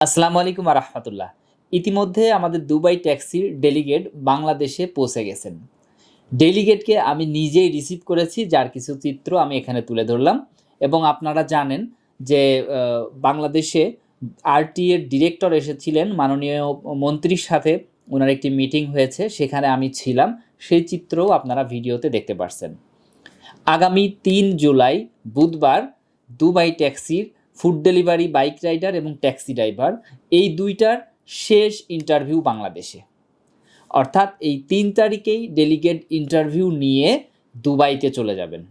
আসসালামু আলাইকুম রাহমাতুল্লাহ। ইতিমধ্যে আমাদের দুবাই ট্যাক্সির ডেলিগেট বাংলাদেশে পৌঁছে গেছেন। ডেলিগেটকে আমি নিজেই রিসিভ করেছি, যার কিছু চিত্র আমি এখানে তুলে ধরলাম। এবং আপনারা জানেন যে বাংলাদেশে আরটিএ এর ডিরেক্টর এসেছিলেন, মাননীয় মন্ত্রীর সাথে ওনার একটি মিটিং হয়েছে, সেখানে আমি ছিলাম। সেই চিত্রও আপনারা ভিডিওতে দেখতে পাচ্ছেন। আগামী ৩ জুলাই বুধবার দুবাই ট্যাক্সির ফুড ডেলিভারি, বাইক রাইডার এবং ট্যাক্সি ড্রাইভার এই দুইটার শেষ ইন্টারভিউ বাংলাদেশে। অর্থাৎ এই ৩ তারিখেই ডেলিগেট ইন্টারভিউ নিয়ে দুবাইতে চলে যাবেন।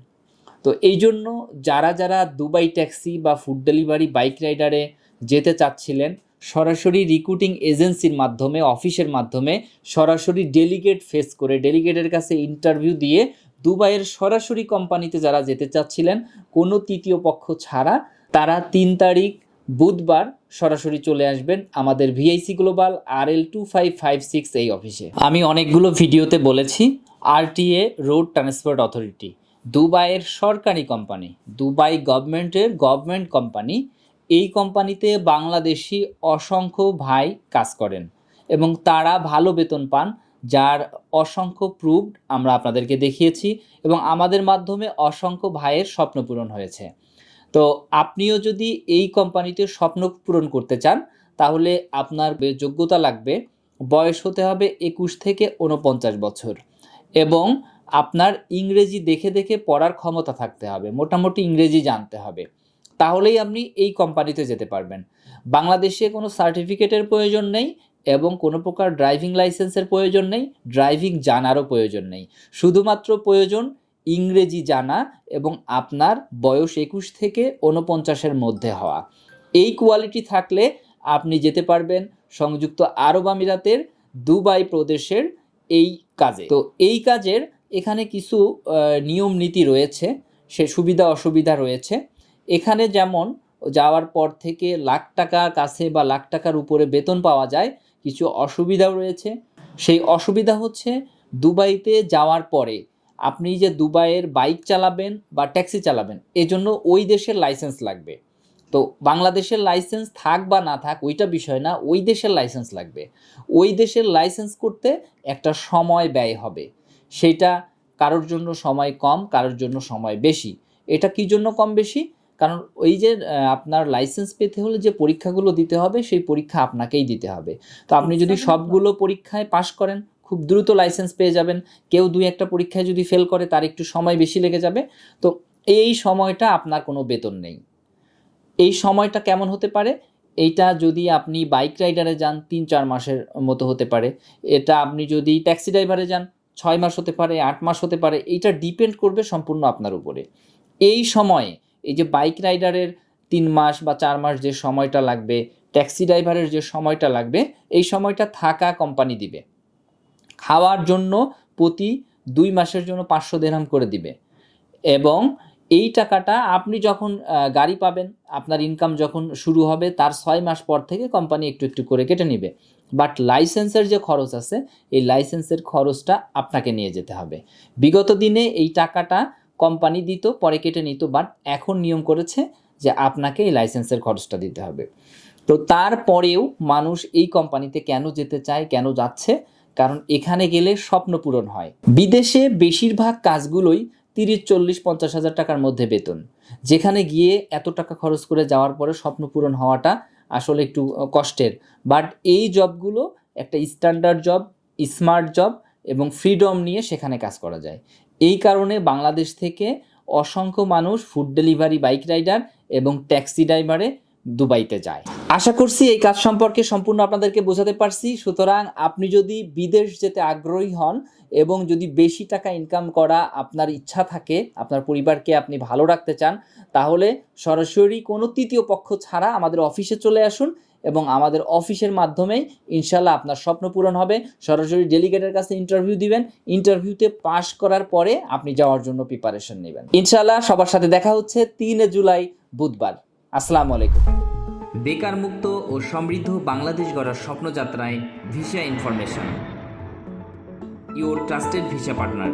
তো এই জন্য যারা যারা দুবাই ট্যাক্সি বা ফুড ডেলিভারি, বাইক রাইডারে যেতে চাচ্ছিলেন, সরাসরি রিক্রুটিং এজেন্সির মাধ্যমে, অফিসের মাধ্যমে সরাসরি ডেলিগেট ফেস করে ডেলিগেটের কাছে ইন্টারভিউ দিয়ে দুবাইয়ের সরাসরি কোম্পানিতে যারা যেতে চাচ্ছিলেন কোনো তৃতীয় পক্ষ ছাড়া, তারা ৩ তারিখ বুধবার সরাসরি চলে আসবেন আমাদের ভিআইসি গ্লোবাল RL2556 এই অফিসে। আমি অনেকগুলো ভিডিওতে বলেছি, আরটিএ রোড ট্রান্সপোর্ট অথরিটি দুবাইয়ের সরকারি কোম্পানি, দুবাই গভর্নমেন্ট কোম্পানি। এই কোম্পানিতে বাংলাদেশি অসংখ্য ভাই কাজ করেন এবং তারা ভালো বেতন পান, যার অসংখ্য প্রুফড আমরা আপনাদেরকে দেখিয়েছি এবং আমাদের মাধ্যমে অসংখ্য ভাইয়ের স্বপ্ন পূরণ হয়েছে। তো আপনিও যদি এই কোম্পানিতে স্বপ্ন পূরণ করতে চান, তাহলে আপনার যোগ্যতা লাগবে, বয়স হতে হবে ২১ থেকে ৪৯ বছর এবং আপনার ইংরেজি দেখে দেখে পড়ার ক্ষমতা থাকতে হবে, মোটামুটি ইংরেজি জানতে হবে। তাহলেই আপনি এই কোম্পানিতে যেতে পারবেন। বাংলাদেশে কোনো সার্টিফিকেটের প্রয়োজন নেই এবং কোনো প্রকার ড্রাইভিং লাইসেন্সের প্রয়োজন নেই, ড্রাইভিং জানারও প্রয়োজন নেই। শুধুমাত্র প্রয়োজন ইংরেজি জানা এবং আপনার বয়স ২১ থেকে ৪৯-এর মধ্যে হওয়া। এই কোয়ালিটি থাকলে আপনি যেতে পারবেন সংযুক্ত আরব আমিরাতের দুবাই প্রদেশের এই কাজে। তো এই কাজের এখানে কিছু নিয়ম নীতি রয়েছে, সে সুবিধা অসুবিধা রয়েছে। এখানে যেমন যাওয়ার পর থেকে লাখ টাকার কাছে বা লাখ টাকার উপরে বেতন পাওয়া যায়, কিছু অসুবিধাও রয়েছে। সেই অসুবিধা হচ্ছে দুবাইতে যাওয়ার পরে আপনি যে দুবাইয়ের বাইক চালাবেন বা ট্যাক্সি চালাবেন, এজন্য ওই দেশের লাইসেন্স লাগবে। তো বাংলাদেশের লাইসেন্স থাক বা না থাক ওইটা বিষয় না, ওই দেশের লাইসেন্স লাগবে। ওই দেশের লাইসেন্স করতে একটা সময় ব্যয় হবে, সেটা কারোর জন্য সময় কম, কারোর জন্য সময় বেশি। এটা কি জন্য কম বেশি? কারণ ওই যে আপনার লাইসেন্স পেতে হলে যে পরীক্ষাগুলো দিতে হবে, সেই পরীক্ষা আপনাকেই দিতে হবে। তো আপনি যদি সবগুলো পরীক্ষায় পাশ করেন, খুব দ্রুত লাইসেন্স পেয়ে যাবেন। কেউ ২-১টা পরীক্ষায় যদি ফেল করে, তার একটু সময় বেশি লেগে যাবে। তো এই সময়টা আপনার কোনো বেতন নেই। এই সময়টা কেমন হতে পারে? এইটা যদি আপনি বাইক রাইডারে যান ৩-৪ মাসের মতো হতে পারে। এটা আপনি যদি ট্যাক্সি ড্রাইভারে যান ৬ মাস হতে পারে, ৮ মাস হতে পারে। এইটা ডিপেন্ড করবে সম্পূর্ণ আপনার উপরে। এই সময়ে এই যে বাইক রাইডারের ৩ মাস বা ৪ মাস যে সময়টা লাগবে, ট্যাক্সি ড্রাইভারের যে সময়টা লাগবে, এই সময়টা থাকা কোম্পানি দিবে। খাওয়ার জন্য প্রতি ২ মাসের জন্য ৫০০ দিরহাম করে দিবে এবং এই টাকাটা আপনি যখন গাড়ি পাবেন, আপনার ইনকাম যখন শুরু হবে, তার ৬ মাস পর থেকে কোম্পানি একটু একটু করে কেটে নেবে। বাট লাইসেন্সের যে খরচ আছে, এই লাইসেন্সের খরচটা আপনাকে নিয়ে যেতে হবে। বিগত দিনে এই টাকাটা কোম্পানি দিত, পরে কেটে নিত, বাট এখন নিয়ম করেছে যে আপনাকে এই লাইসেন্সের খরচটা দিতে হবে। তো তারপরেও মানুষ এই কোম্পানিতে কেন যেতে চায়, কেন যাচ্ছে? কারণ এখানে গেলে স্বপ্ন পূরণ হয়। বিদেশে বেশিরভাগ কাজগুলোই ৩০, ৪০, ৫০ হাজার টাকার মধ্যে বেতন, যেখানে গিয়ে এত টাকা খরচ করে যাওয়ার পরে স্বপ্ন পূরণ হওয়াটা আসলে একটু কষ্টের। বাট এই জবগুলো একটা স্ট্যান্ডার্ড জব, স্মার্ট জব এবং ফ্রিডম নিয়ে সেখানে কাজ করা যায়। এই কারণে বাংলাদেশ থেকে অসংখ্য মানুষ ফুড ডেলিভারি, বাইক রাইডার এবং ট্যাক্সি ড্রাইভারে দুবাইতে যায়। আশা করছি এই কাজ সম্পর্কে সম্পূর্ণ আপনাদেরকে বোঝাতে পারছি। সুতরাং আপনি যদি বিদেশ যেতে আগ্রহী হন এবং যদি বেশি টাকা ইনকাম করা আপনার ইচ্ছা থাকে, আপনার পরিবারকে আপনি ভালো রাখতে চান, তাহলে সরাসরি কোনো তৃতীয় পক্ষ ছাড়া আমাদের অফিসে চলে আসুন এবং আমাদের অফিসের মাধ্যমেই ইনশাল্লাহ আপনার স্বপ্ন পূরণ হবে। সরাসরি ডেলিগেটের কাছে ইন্টারভিউ দিবেন, ইন্টারভিউতে পাশ করার পরে আপনি যাওয়ার জন্য প্রিপারেশন নেবেন। ইনশাল্লাহ সবার সাথে দেখা হচ্ছে ৩ জুলাই বুধবার। আসসালামু আলাইকুম। বেকার মুক্ত ও সমৃদ্ধ বাংলাদেশ গড়ার স্বপ্নযাত্রায় visa information, your trusted visa partner.